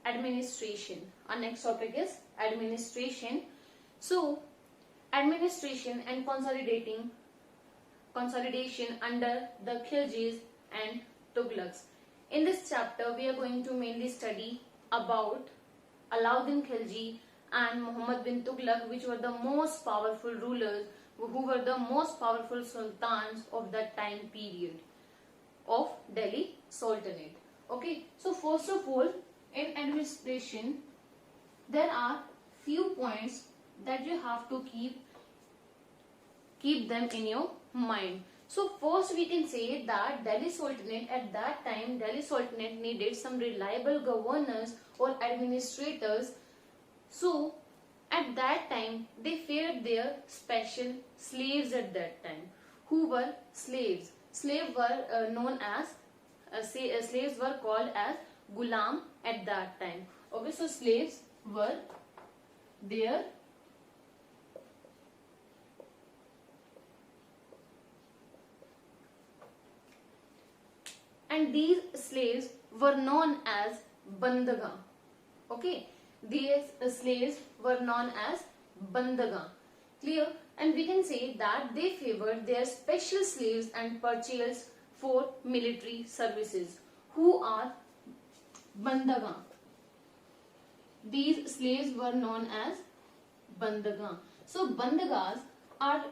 administration. Our next topic is administration. So administration and consolidation under the Khiljis and Tughlaqs. In this chapter, we are going to mainly study about Alauddin Khilji and Muhammad bin Tughlaq, which were the most powerful rulers, who were the most powerful sultans of that time period of Delhi Sultanate. Okay, so first of all, in administration, there are few points that you have to keep them in your mind. So first we can say that Delhi Sultanate, at that time, Delhi Sultanate needed some reliable governors or administrators. So at that time, they feared their special slaves at that time. Who were slaves? Slaves were known as, slaves were called as Ghulam at that time. Okay, so slaves were there. And these slaves were known as Bandaga. Okay, these slaves were known as Bandaga. Clear? And we can say that they favored their special slaves and purchased for military services. Who are Bandaga? These slaves were known as Bandaga. So Bandagas are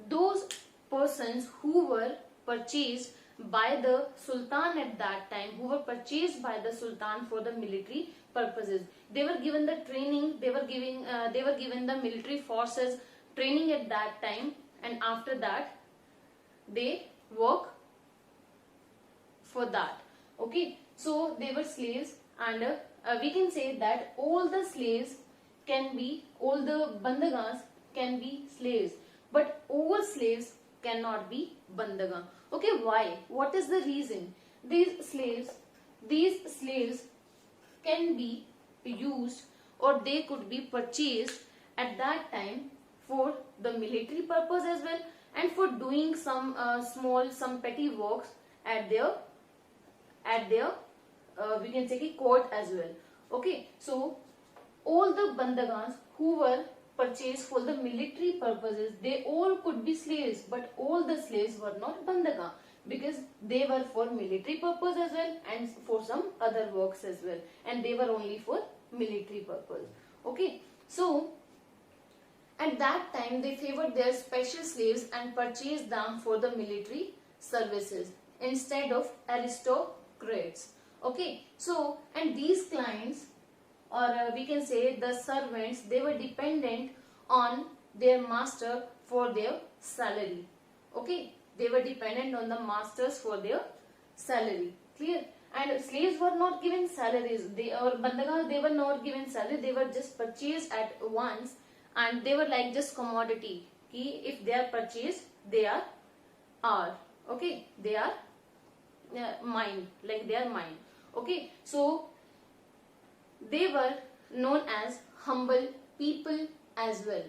those persons who were purchased by the Sultan at that time, who were purchased by the Sultan for the military purposes. They were given the training, they were given the military forces training at that time, and after that they work for that. Okay, so they were slaves, and we can say that all the Bandagas can be slaves, but all slaves cannot be Bandaga. Okay, why? What is the reason? These slaves can be used, or they could be purchased at that time for the military purpose as well, and for doing some some petty works at their we can say court as well. Okay, so all the Bandagas who were purchased for the military purposes, they all could be slaves, but all the slaves were not Bandaga, because they were for military purpose as well and for some other works as well, and they were only for military purpose. Okay, so at that time they favored their special slaves and purchased them for the military services instead of aristocrats. Okay, so and these clients, or we can say the servants, they were dependent on their master for their salary. Okay, they were dependent on the masters for their salary. Clear? And slaves were not given salaries. Bandagas, they were not given salary. They were just purchased at once, and they were like just commodity. If they are purchased, they are okay. They are mine, like they are mine. Okay, so they were known as humble people as well,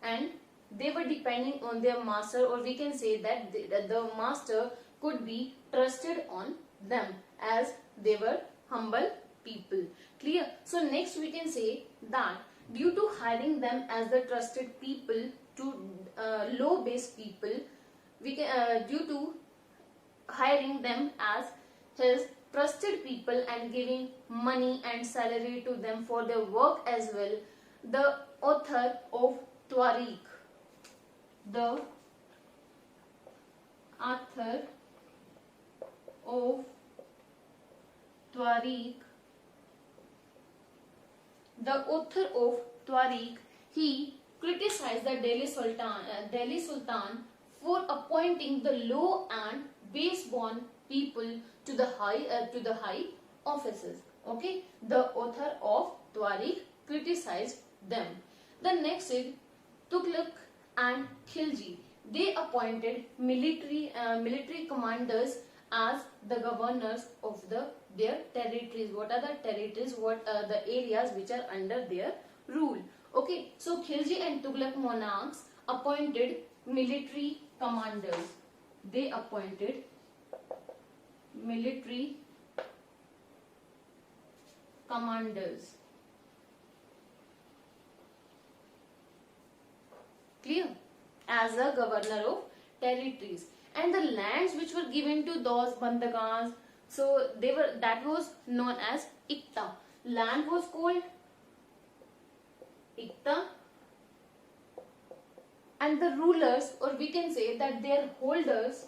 and they were depending on their master, or we can say that the master could be trusted on them, as they were humble people. Clear? So next we can say that due to hiring them as the trusted people to low base people, we can due to hiring them as his trusted people and giving money and salary to them for their work as well, the author of Tariq, the author of Tariq, he criticized the Delhi Sultan for appointing the low and base-born people to the high offices. Okay, the author of Tariq criticized them. The next is Tughlaq and Khilji. They appointed military commanders as the governors of their territories. What are the territories? What are the areas which are under their rule? Okay, so Khilji and Tughlaq monarchs appointed military commanders. They appointed military commanders. Clear? As a governor of territories. And the lands which were given to those bandagans, so that was known as Ikta. Land was called Ikta, and the rulers, or we can say that their holders,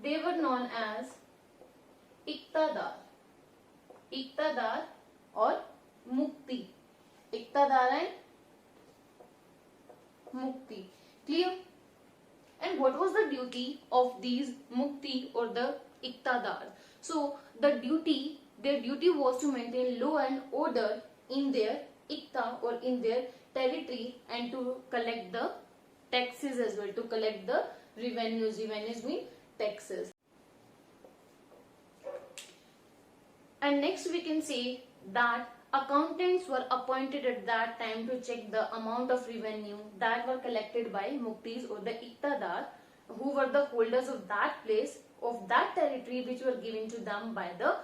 they were known as Iktadar. Iktadar or Mukti. Iktadar and Mukti. Clear? And what was the duty of these Mukti or the Iktadar? So their duty was to maintain law and order in their Ikta or in their territory, and to collect the taxes as well, to collect the revenues. Revenues mean taxes. And next we can say that accountants were appointed at that time to check the amount of revenue that were collected by Muktis or the Iktadar, who were the holders of that place, of that territory which were given to them by the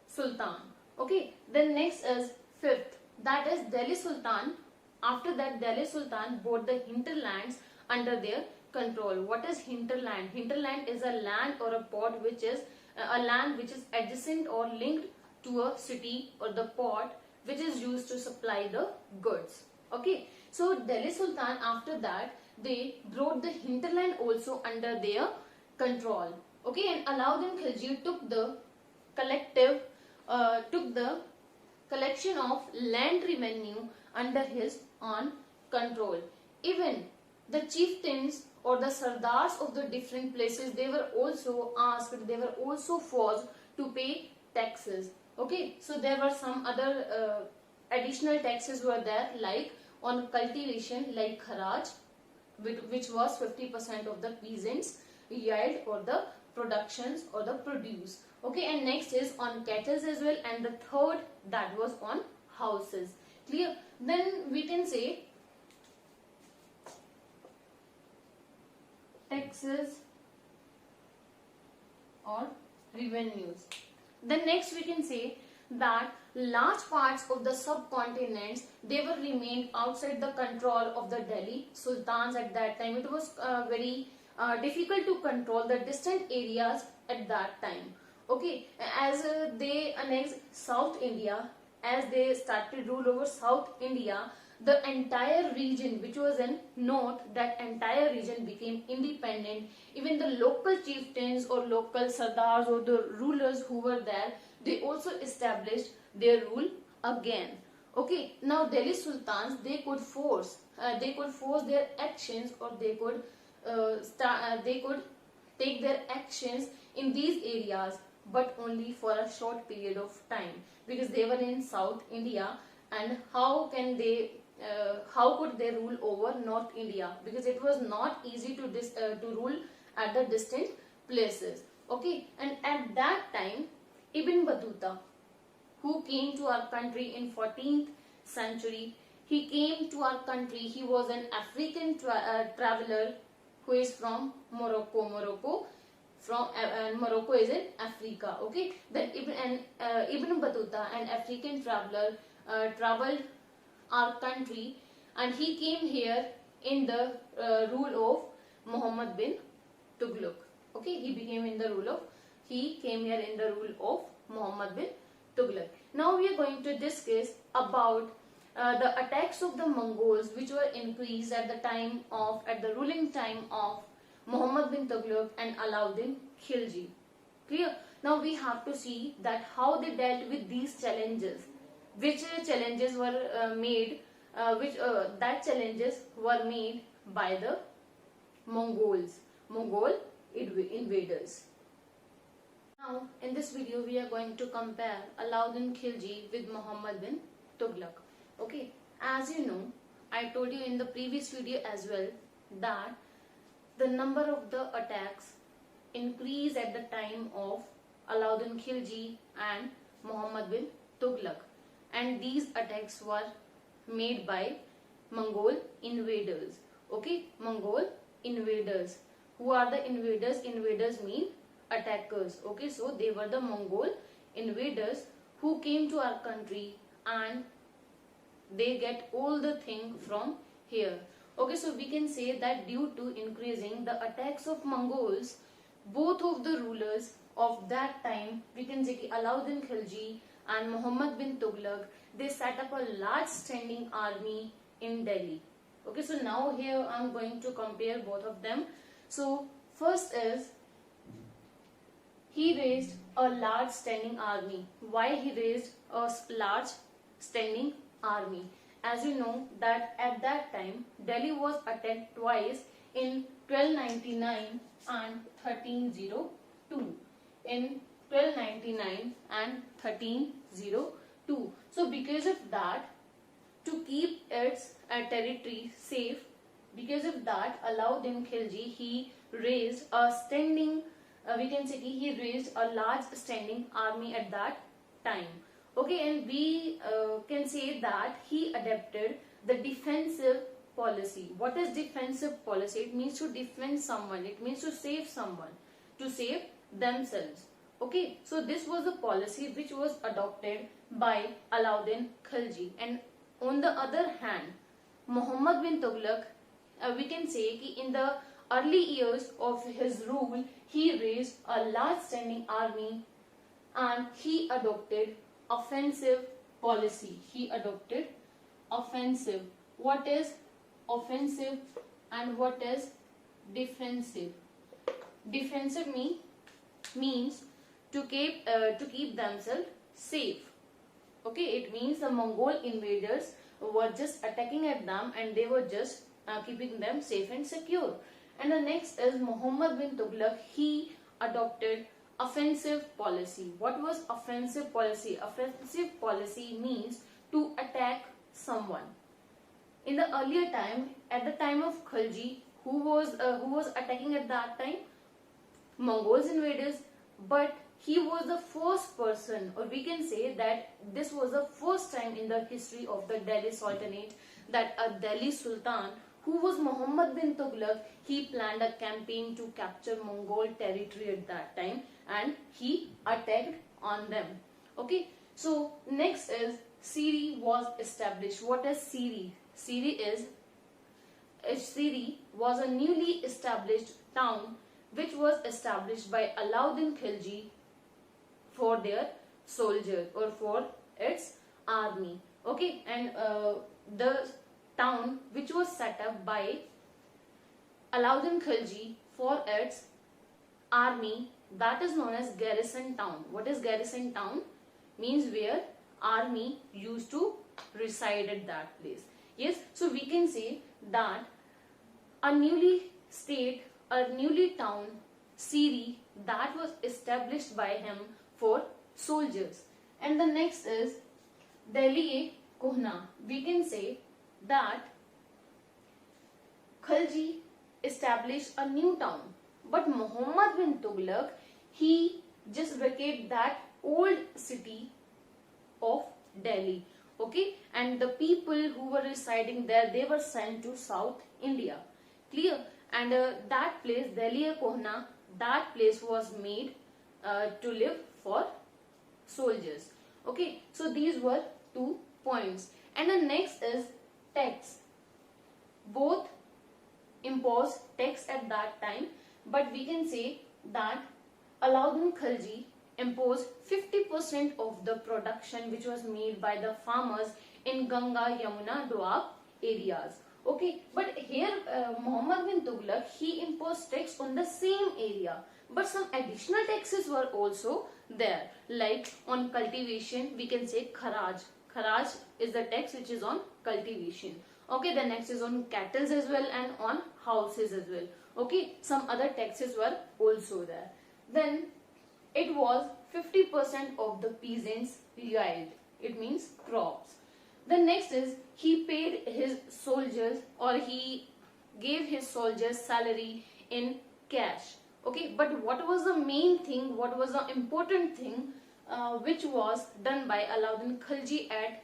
Sultan. Okay, then next is fifth, that is Delhi Sultan. After that, Delhi Sultan brought the hinterlands under their control. What is hinterland? Hinterland is a land or a port which is a land which is adjacent or linked to a city or the port, which is used to supply the goods. Okay, so Delhi Sultan, after that, they brought the hinterland also under their control. Okay, and Alauddin Khilji took the collection of land revenue under his own control. Even the chieftains or the sardars of the different places, they were also asked, they were also forced to pay taxes. Okay, so there were some other additional taxes were there, like on cultivation, like kharaj, which was 50% of the peasants' yield or the productions or the produce. Okay, and next is on cattle as well, and the third, that was on houses. Clear? Then we can say taxes or revenues. Then next we can say that large parts of the subcontinents, they were remained outside the control of the Delhi Sultans at that time. It was very difficult to control the distant areas at that time. Okay, as they annexed South India, as they started rule over South India, the entire region which was in north, that entire region became independent. Even the local chieftains or local sardars or the rulers who were there, they also established their rule again. Okay, now Delhi Sultans, they could force their actions, or they could take their actions in these areas, but only for a short period of time, because they were in South India, and how could they rule over North India, because it was not easy to rule at the distant places. Okay, and at that time, Ibn Battuta, who came to our country in 14th century, he came to our country. He was an African traveler who is from Morocco. Morocco is in Africa. Okay, then Ibn Battuta, an African traveler, traveled our country, and he came here in the rule of Muhammad bin Tughlaq. Okay, he came here in the rule of Muhammad bin Tughlaq. Now we are going to discuss about the attacks of the Mongols, which were increased at the ruling time of Muhammad bin Tughlaq and Alauddin Khilji. Clear? Now we have to see that how they dealt with these challenges. Which challenges were made? Challenges were made by the Mongol invaders. Now in this video we are going to compare Alauddin Khilji with Muhammad bin Tughlaq. Okay, as you know, I told you in the previous video as well that the number of the attacks increased at the time of Alauddin Khilji and Muhammad bin Tughlaq, and these attacks were made by Mongol invaders. Okay, Mongol invaders. Who are the invaders? Invaders mean attackers. Okay, so they were the Mongol invaders who came to our country and they get all the thing from here. Okay, so we can say that due to increasing the attacks of Mongols, both of the rulers of that time, we can say Alauddin Khilji and Muhammad bin Tughlaq, they set up a large standing army in Delhi. Okay, so now here I'm going to compare both of them. So first is he raised a large standing army. Why he raised a large standing army? As you know that at that time Delhi was attacked twice in 1299 and 1302. In 1299 and 1302. So because of that, to keep its territory safe, because of that, Alauddin Khilji, he raised a standing, we can say he raised a large standing army at that time. Okay, and we can say that he adapted the defensive policy. What is defensive policy? It means to defend someone. It means to save someone, to save themselves. Okay, so this was a policy which was adopted by Alauddin Khilji. And on the other hand, Muhammad bin Tughlaq, we can say कि in the early years of his rule, he raised a large standing army and he adopted offensive policy. He adopted offensive. What is offensive and what is defensive? Defensive means to keep themselves safe. Okay, it means the Mongol invaders were just attacking at them and they were just keeping them safe and secure. And the next is Muhammad bin Tughlaq. He adopted offensive policy. What was offensive policy? Offensive policy means to attack someone. In the earlier time, at the time of Khilji, who was attacking at that time? Mongols invaders, but he was the first person, or we can say that this was the first time in the history of the Delhi Sultanate that a Delhi Sultan, who was Muhammad bin Tughlaq, he planned a campaign to capture Mongol territory at that time and he attacked on them. Okay, so next is Siri was established. What is Siri? Siri was a newly established town which was established by Alauddin Khilji for their soldiers or for its army. Okay, and the town which was set up by Alauddin Khilji for its army, that is known as garrison town. What is garrison town? Means where army used to reside at that place. Yes, so we can say that a newly town Siri that was established by him for soldiers. And the next is Delhi-e-Kohna. We can say that Khilji established a new town, but Muhammad bin Tughlaq, he just vacated that old city of Delhi. Okay, and the people who were residing there, they were sent to South India. Clear? And that place, Delhi-e-Kohna, that place was made to live for soldiers. Okay, so these were 2 points. And the next is tax. Both imposed tax at that time, but we can say that Alauddin Khilji imposed 50% of the production which was made by the farmers in Ganga, Yamuna, Doab areas. Okay, but here Muhammad bin Tughlaq, he imposed tax on the same area, but some additional taxes were also there, like on cultivation we can say kharaj. Kharaj is the tax which is on cultivation. Okay, the next is on cattle as well and on houses as well. Okay, some other taxes were also there. Then it was 50% of the peasants' yield. It means crops. The next is he paid his soldiers, or he gave his soldiers salary in cash. Okay, but what was the main thing, what was the important thing which was done by Alauddin Khilji at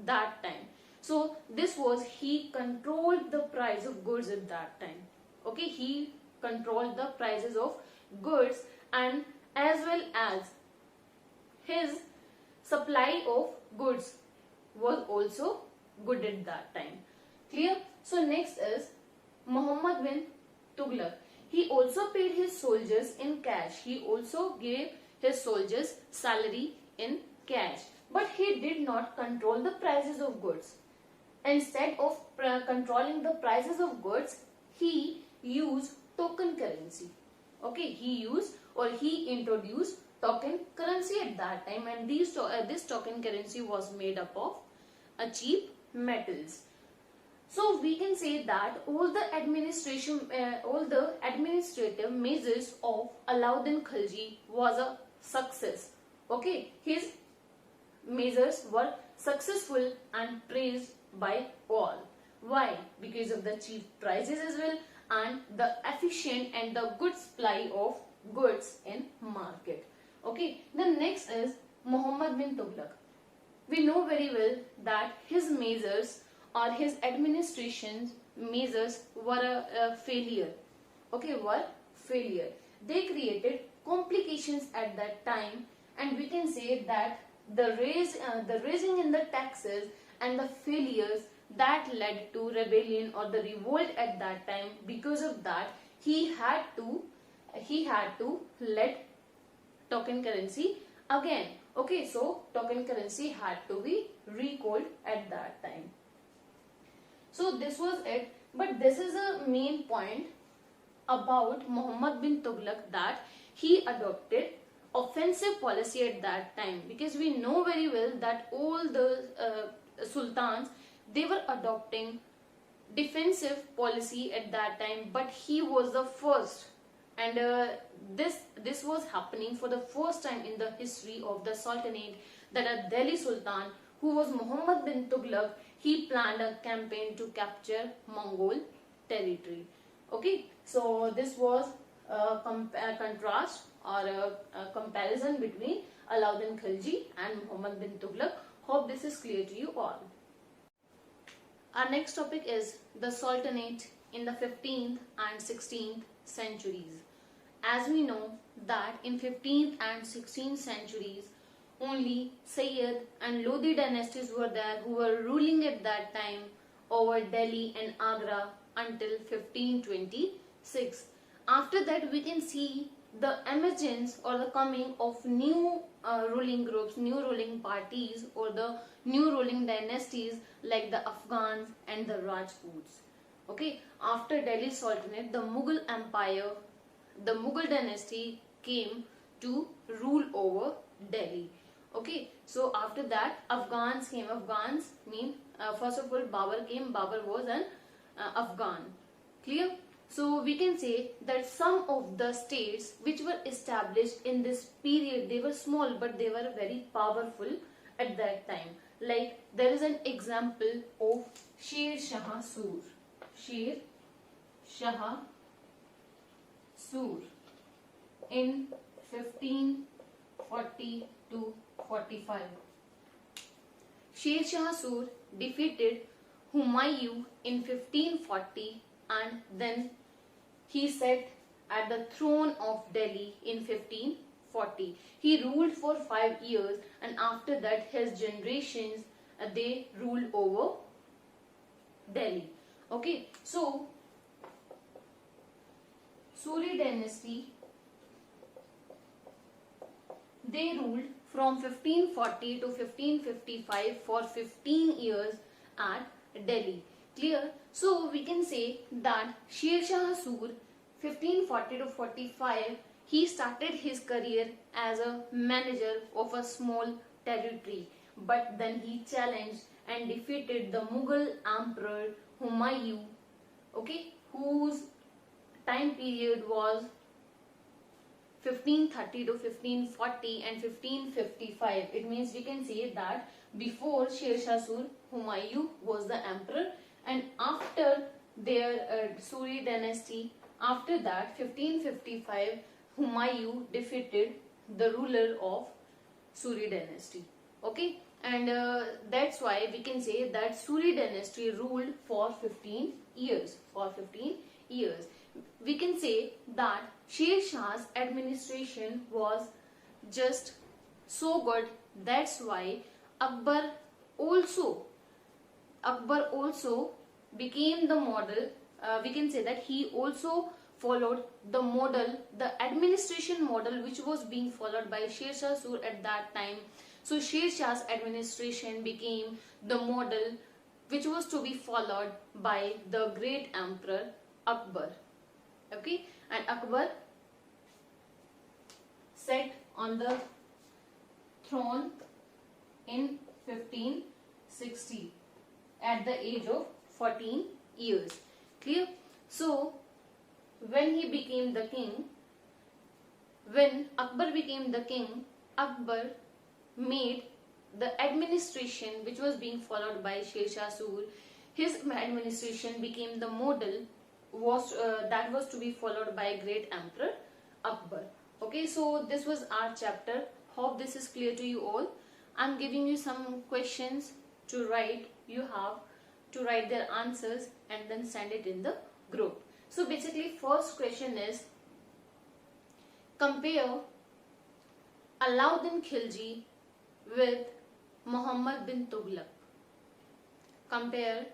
that time? So this was, he controlled the price of goods at that time. Okay, he controlled the prices of goods, and as well as his supply of goods was also good at that time. Clear? So next is Muhammad bin Tughlaq. He also paid his soldiers in cash. He also gave his soldiers salary in cash. But he did not control the prices of goods. Instead of controlling the prices of goods, he used token currency. Okay, he introduced token currency at that time, and this token currency was made up of cheap metals. So we can say that all the administrative measures of Alauddin Khilji was a success. Okay, his measures were successful and praised by all. Why? Because of the cheap prices as well, and the efficient and the good supply of goods in market. Okay, the next is Muhammad bin Tughlaq. We know very well that his measures or his administration's measures were a failure. Okay, were failure. They created complications at that time, and we can say that the raising in the taxes and the failures that led to rebellion or the revolt at that time. Because of that, he had to let token currency again. Okay, so token currency had to be recalled at that time. So this was it, but this is a main point about Muhammad bin Tughlaq, that he adopted offensive policy at that time, because we know very well that all the sultans, they were adopting defensive policy at that time, but he was the first, and this was happening for the first time in the history of the Sultanate, that a Delhi Sultan, who was Muhammad bin Tughlaq, he planned a campaign to capture Mongol territory. Okay, so this was a contrast or a comparison between Alauddin Khilji and Muhammad bin Tughlaq. Hope this is clear to you all. Our next topic is the Sultanate in the 15th and 16th centuries. As we know that in 15th and 16th centuries, only Sayyid and Lodi dynasties were there, who were ruling at that time over Delhi and Agra until 1526. After that, we can see the emergence or the coming of new ruling groups, new ruling parties, or the new ruling dynasties like the Afghans and the Rajputs. Okay, after Delhi Sultanate, the Mughal Empire, the Mughal dynasty came to rule over Delhi. Okay, so after that Afghans came. Afghans mean first of all Babur came. Babur was an Afghan. Clear? So we can say that some of the states which were established in this period, they were small but they were very powerful at that time. Like there is an example of Sher Shah Sur. Sher Shah Sur in 1540 to 45. Sher Shah Sur defeated Humayun in 1540, and then he sat at the throne of Delhi in 1540. He ruled for 5 years, and after that his generations they ruled over Delhi. Okay, so Suri dynasty, they ruled from 1540 to 1555 for 15 years at Delhi. Clear? So we can say that Sher Shah Sur 1540 to 45, he started his career as a manager of a small territory, but then he challenged and defeated the Mughal Emperor Humayun, okay, whose time period was 1530 to 1540 and 1555. It means we can say that before Sher Shah Sur, Humayun was the emperor, and after their Suri dynasty, after that 1555, Humayun defeated the ruler of Suri dynasty. Okay, and that's why we can say that Suri dynasty ruled for 15 years. For 15 years, we can say that Sher Shah's administration was just so good That's why Akbar also became the model. We can say that he also followed the model, the administration model which was being followed by Sher Shah Sur at that time. So Sher Shah's administration became the model which was to be followed by the great emperor Akbar. Okay, and Akbar sat on the throne in 1560 at the age of 14 years. Clear? So when he became the king, when Akbar became the king, Akbar made the administration which was being followed by Sher Shah Sur, his administration became the model that was to be followed by great emperor Akbar. Okay, so this was our chapter. Hope this is clear to you all. I'm giving you some questions to write. You have to write their answers and then send it in the group. So basically, first question is, compare Alauddin Khilji with Muhammad bin Tughlaq. Compare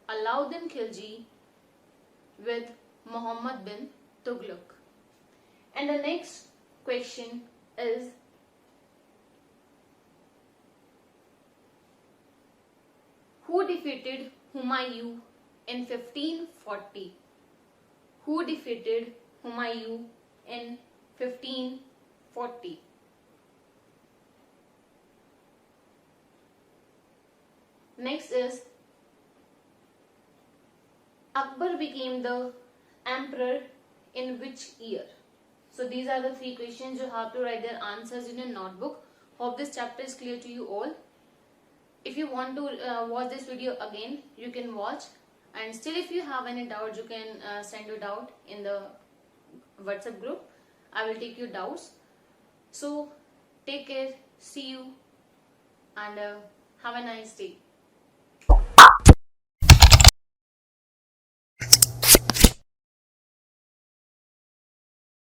Alauddin Khilji with Muhammad bin Tughlaq. And the next question is, who defeated Humayun in 1540? Who defeated Humayun in 1540? Next is, Akbar became the emperor in which year? So these are the three questions. You have to write their answers in your notebook. Hope this chapter is clear to you all. If you want to watch this video again, you can watch. And still, if you have any doubts, you can send your doubt in the WhatsApp group. I will take your doubts. So take care. See you and have a nice day.